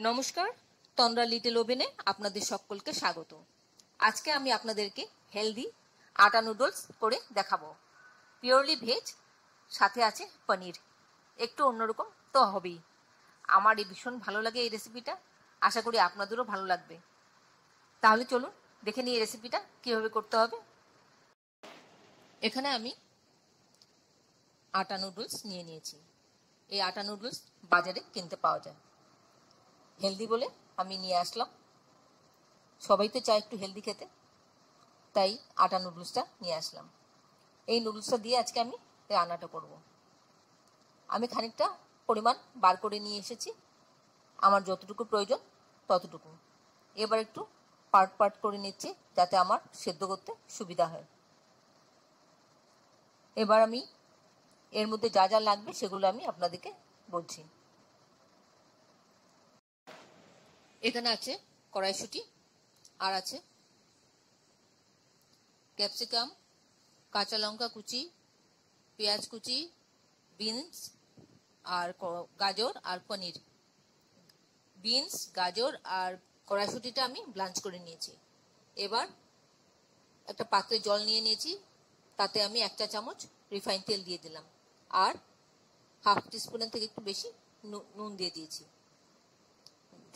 নমস্কার, তন্দ্রা লিটল ওভেনে আপনাদের সকলকে স্বাগত। আজকে আমি আপনাদেরকে হেলদি আটা নুডলস করে দেখাবো। পিওরলি ভেজ, সাথে আছে পনির। একটু অন্যরকম তো হবেই। আমার এই ভীষণ ভালো লাগে এই রেসিপিটা, আশা করি আপনাদেরও ভালো লাগবে। তাহলে চলুন দেখে নিই এই রেসিপিটা কীভাবে করতে হবে। এখানে আমি আটা নুডলস নিয়ে নিয়েছি। এই আটা নুডলস বাজারে কিনতে পাওয়া যায়। হেলদি বলে আমি নিয়ে আসলাম। সবাই তো চায় একটু হেলদি খেতে, তাই আটা নুডলসটা নিয়ে আসলাম। এই নুডলসটা দিয়ে আজকে আমি রান্নাটা করব। আমি খানিকটা পরিমাণ বার করে নিয়ে এসেছি, আমার যতটুকু প্রয়োজন ততটুকু। এবার একটু পার্ট পার্ট করে নিচ্ছি যাতে আমার সেদ্ধ করতে সুবিধা হয়। এবার আমি এর মধ্যে যা যা লাগবে সেগুলো আমি আপনাদেরকে বলছি। এখানে আছে কড়াইশুঁটি, আর আছে ক্যাপসিকাম, কাঁচা লঙ্কা কুচি, পেঁয়াজ কুচি, বিনস আর গাজর আর পনির। বিনস, গাজর আর কড়াইশুঁটিটা আমি ব্লাঞ্চ করে নিয়েছি। এবার একটা পাত্রে জল নিয়ে নিয়েছি, তাতে আমি 1 চা চামচ রিফাইন তেল দিয়ে দিলাম, আর হাফ টিস্পুনের থেকে একটু বেশি নুন দিয়ে দিয়েছি।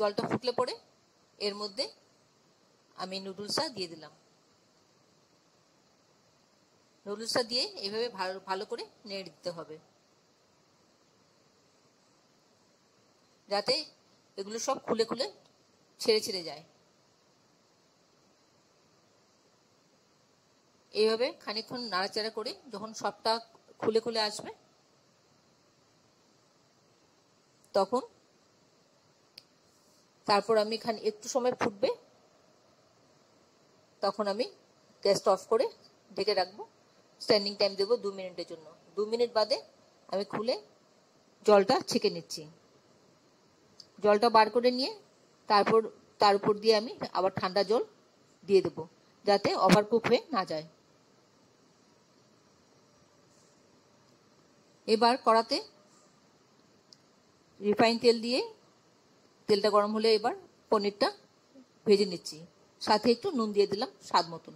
জলটা ফুটলে পরে এর মধ্যে আমি নুডলসটা দিয়ে দিলাম। নুডলসটা দিয়ে এইভাবে ভালো করে নেড়ে দিতে হবে, যাতে এগুলো সব খুলে খুলে ছেড়ে ছেড়ে যায়। এইভাবে খানিকক্ষণ নাড়াচাড়া করে যখন সবটা খুলে খুলে আসবে, তখন তারপর আমি একটু সময় ফুটবে, তখন আমি গ্যাসটা অফ করে ঢেকে রাখবো। স্ট্যান্ডিং টাইম দেবো 2 মিনিটের জন্য। 2 মিনিট বাদে আমি খুলে জলটা ছেঁকে নিচ্ছি। জলটা বার করে নিয়ে তারপর তার উপর দিয়ে আমি আবার ঠান্ডা জল দিয়ে দেবো, যাতে ওভারকুক হয়ে না যায়। এবার কড়াতে রিফাইন তেল দিয়ে তেলটা গরম হলে এবার পনিরটা ভেজে নিচ্ছি, সাথে একটু নুন দিয়ে দিলাম স্বাদ মতন।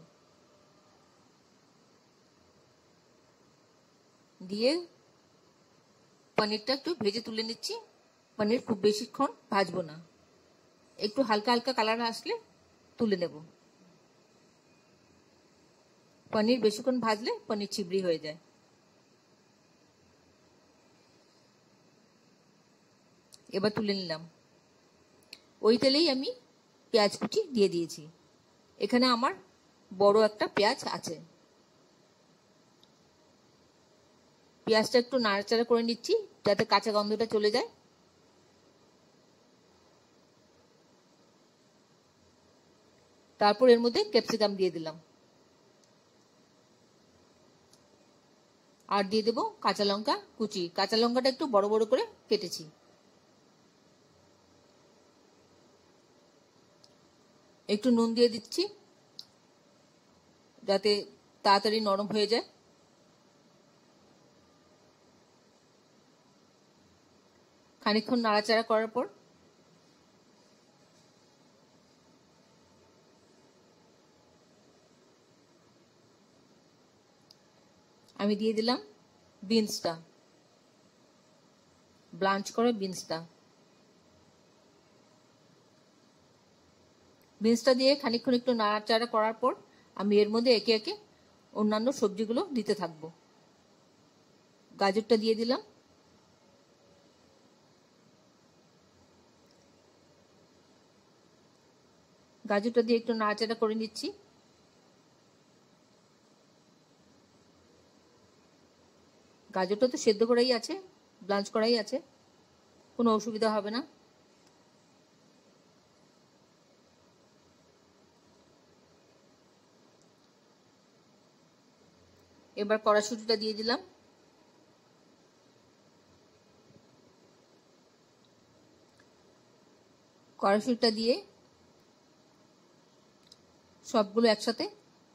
দিয়ে পনিরটা একটু ভেজে তুলে নিচ্ছি। পনির খুব বেশিক্ষণ ভাজবো না, একটু হালকা হালকা কালার আসলে তুলে নেব। পনির বেশিক্ষণ ভাজলে পনির চিবড়ি হয়ে যায়। এবার তুলে নিলাম। ওই তেলেই আমি পেঁয়াজ কুচি দিয়ে দিয়েছি। এখানে আমার বড় একটা পেঁয়াজ আছে। পেঁয়াজটা একটু নাড়াচাড়া করে নিচ্ছি যাতে কাঁচা গন্ধটা চলে যায়। তারপর এর মধ্যে ক্যাপসিকাম দিয়ে দিলাম, আর দিয়ে দেবো কাঁচা লঙ্কা কুচি। কাঁচা লঙ্কাটা একটু বড় বড় করে কেটেছি। একটু নুন দিয়ে দিচ্ছি যাতে তাড়াতাড়ি নরম হয়ে যায়। খানিকক্ষণ নাড়াচাড়া করার পর আমি দিয়ে দিলাম বিনসটা, ব্লাঞ্চ করে বিনসটা। বিনসটা দিয়ে খানিকক্ষণ একটু নাড়াচাড়া করার পর আমি এর মধ্যে একে একে অন্যান্য সবজিগুলো দিতে থাকবো। গাজরটা দিয়ে দিলাম, গাজরটা দিয়ে একটু নাড়াচাড়া করে নিচ্ছি। গাজরটা তো সেদ্ধ করাই আছে, ব্লাঞ্চ করাই আছে, কোনো অসুবিধা হবে না। এবার কড়াইশুঁটিটা দিয়ে দিলাম। কড়াইশুঁটিটা দিয়ে সবগুলো একসাথে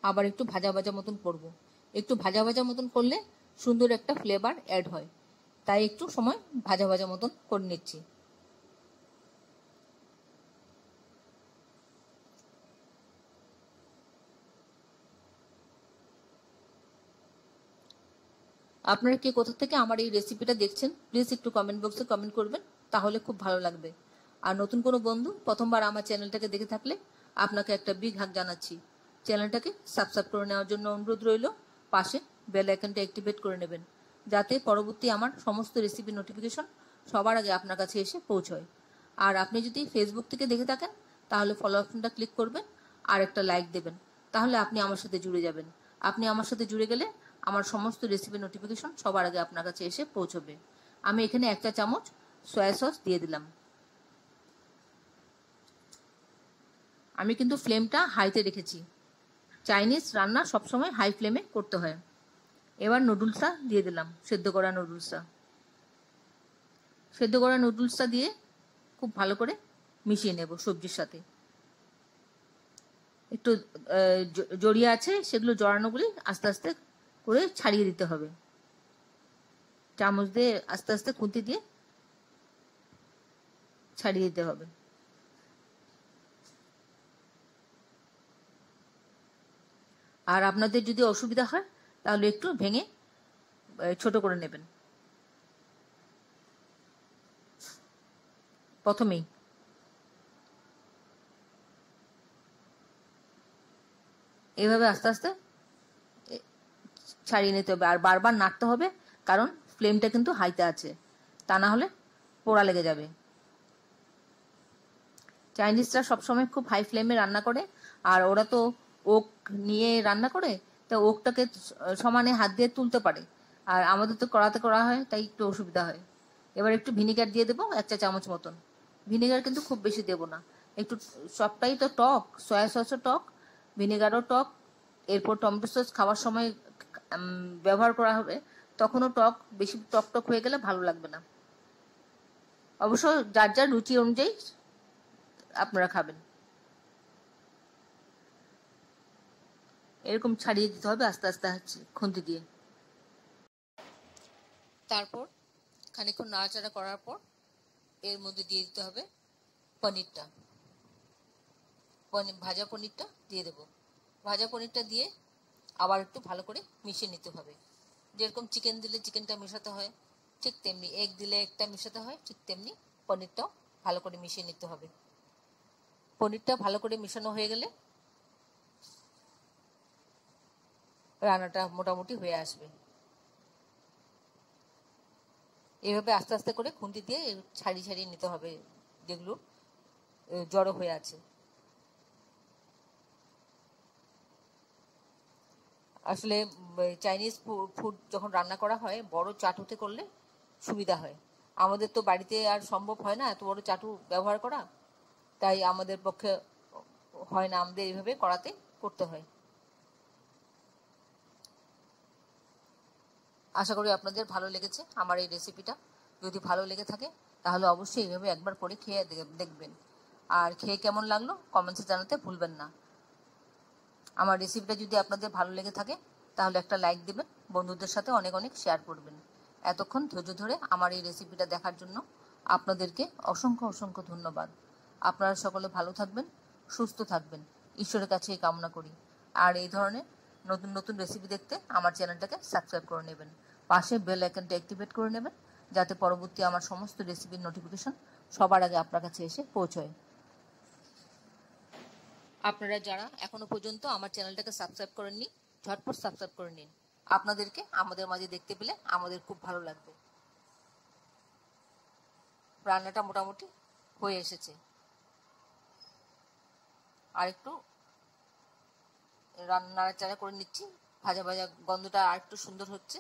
আবার একটু ভাজা ভাজা মতন করব। একটু ভাজা ভাজা মতন করলে সুন্দর একটা ফ্লেভার অ্যাড হয়, তাই একটু সময় ভাজা ভাজা মতন করে নিচ্ছি। আপনারা কে কোথা থেকে আমার এই রেসিপিটা দেখছেন প্লিজ একটু কমেন্ট বক্সে কমেন্ট করবেন, তাহলে খুব ভালো লাগবে। আর নতুন কোনো বন্ধু প্রথমবার আমার চ্যানেলটাকে দেখে থাকলে আপনাকে একটা বিগ হাগ জানাচ্ছি। চ্যানেলটাকে সাবস্ক্রাইব করে নেওয়ার জন্য অনুরোধ রইল। পাশে বেল আইকনটা অ্যাক্টিভেট করে নেবেন, যাতে পরবর্তী আমার সমস্ত রেসিপি নোটিফিকেশন সবার আগে আপনার কাছে এসে পৌঁছয়। আর আপনি যদি ফেসবুক থেকে দেখে থাকেন তাহলে ফলো অপশনটা ক্লিক করবেন আর একটা লাইক দেবেন, তাহলে আপনি আমার সাথে জুড়ে যাবেন। আপনি আমার সাথে জুড়ে গেলে আমার সমস্ত রেসিপি নোটিফিকেশন সবার আগে আপনার কাছে এসে পৌঁছবে। আমি এখানে 1 চা চামচ সয়া সস দিয়ে দিলাম। আমি কিন্তু ফ্লেমটা হাইতে রেখেছি। চাইনিজ রান্না সবসময় হাই ফ্লেমে করতে হয়। এবার নুডলসটা দিয়ে দিলাম, সেদ্ধ করা নুডলসটা। সেদ্ধ করা নুডলসটা দিয়ে খুব ভালো করে মিশিয়ে নেব সবজির সাথে। একটু জড়িয়ে আছে সেগুলো জড়ানোগুলি আস্তে আস্তে করে ছাড়িয়ে দিতে হবে। চামচ দিয়ে আস্তে আস্তে খুন্তি দিয়ে ছাড়িয়ে দিতে হবে। আর আপনাদের যদি অসুবিধা হয় তাহলে একটু ভেঙে ছোট করে নেবেন প্রথমেই। এইভাবে আস্তে আস্তে ছাড়িয়ে নিতে হবে, আর বারবার নাড়তে হবে, কারণ ফ্লেমটা কিন্তু হাইতে আছে, তা না হলে পোড়া লেগে যাবে। চাইনিজরা সবসময় খুব হাই ফ্লেমে রান্না করে, আর ওরা তো ওক নিয়ে রান্না করে, তা ওকটাকে সমানে হাত দিয়ে তুলতে পারে, আর আমাদের তো কড়াতে করা হয়, তাই একটু অসুবিধা হয়। এবার একটু ভিনিগার দিয়ে দেবো 1 চা চামচ মতন। ভিনিগার কিন্তু খুব বেশি দেবো না, একটু। সবটাই তো টক, সয়া সসও টক, ভিনেগারও টক, এরপর টমেটো সস খাওয়ার সময় ব্যবহার করা হবে, তখনও টক। বেশি টক টক হয়ে গেলে ভালো লাগবে না। অবশ্য যার যার রুচি অনুযায়ী আপনারা খাবেন। এরকম ছাড়িয়ে দিতে হবে আস্তে আস্তে খুন্তি দিয়ে। তারপর খানিকক্ষণ নাড়াচাড়া করার পর এর মধ্যে দিয়ে দিতে হবে পনিরটা। ভাজা পনিরটা দিয়ে দেব। ভাজা পনিরটা দিয়ে আবার একটু ভালো করে মিশিয়ে নিতে হবে। যেরকম চিকেন দিলে চিকেনটা মেশাতে হয়, ঠিক তেমনি এগ দিলে এগটা মেশাতে হয়, ঠিক তেমনি পনিরটাও ভালো করে মিশিয়ে নিতে হবে। পনিরটা ভালো করে মেশানো হয়ে গেলে রান্নাটা মোটামুটি হয়ে আসবে। এইভাবে আস্তে আস্তে করে খুন্তি দিয়ে ছাড়িয়ে ছাড়িয়ে নিতে হবে যেগুলো জড়ো হয়ে আছে। আসলে চাইনিজ ফুড যখন রান্না করা হয় বড় চাটুতে করলে সুবিধা হয়। আমাদের তো বাড়িতে আর সম্ভব হয় না এত বড় চাটু ব্যবহার করা, তাই আমাদের পক্ষে হয় না, আমাদের এইভাবে কড়াতে করতে হয়। আশা করি আপনাদের ভালো লেগেছে আমার এই রেসিপিটা। যদি ভালো লেগে থাকে তাহলে অবশ্যই এইভাবে একবার করে খেয়ে দেখবেন, আর খেয়ে কেমন লাগলো কমেন্টসে জানাতে ভুলবেন না। আমার রেসিপিটা যদি আপনাদের ভালো লেগে থাকে তাহলে একটা লাইক দেবেন, বন্ধুদের সাথে অনেক অনেক শেয়ার করবেন। এতক্ষণ ধৈর্য ধরে আমার এই রেসিপিটা দেখার জন্য আপনাদেরকে অসংখ্য অসংখ্য ধন্যবাদ। আপনারা সকলে ভালো থাকবেন, সুস্থ থাকবেন, ঈশ্বরের কাছে এই কামনা করি। আর এই ধরনের নতুন নতুন রেসিপি দেখতে আমার চ্যানেলটাকে সাবস্ক্রাইব করে নেবেন, পাশে বেল আইকনটা অ্যাক্টিভেট করে নেবেন, যাতে পরবর্তী আমার সমস্ত রেসিপির নোটিফিকেশন সবার আগে আপনার কাছে এসে পৌঁছয়। আপনারা যারা এখনো পর্যন্ত আমার চ্যানেলটাকে সাবস্ক্রাইব করেননি, ঝটপট সাবস্ক্রাইব করে নিন। আপনাদেরকে আমাদের মাঝে দেখতে পেলে আমাদের খুব ভালো লাগবে। রান্নাটা মোটামুটি হয়ে এসেছে, আর একটু নাড়াচাড়া করে নিচ্ছি, ভাজা ভাজা গন্ধটা আর একটু সুন্দর হচ্ছে।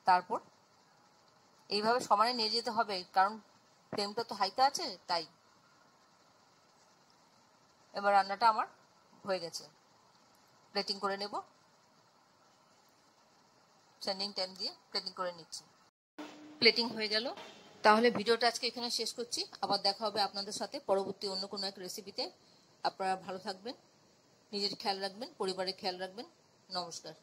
তারপর এইভাবে সমানে নিয়ে যেতে হবে, কারণ ফ্লেমটা তো হাইতে আছে, তাই। এবার রান্নাটা আমার হয়ে গেছে, প্লেটিং করে নেব। সেন্ডিং টাইম দিয়ে প্লেটিং করে নিচ্ছি। প্লেটিং হয়ে গেল, তাহলে ভিডিওটা আজকে এখানে শেষ করছি। আবার দেখা হবে আপনাদের সাথে পরবর্তী অন্য কোনো এক রেসিপিতে। আপনারা ভালো থাকবেন, নিজের খেয়াল রাখবেন, পরিবারের খেয়াল রাখবেন। নমস্কার।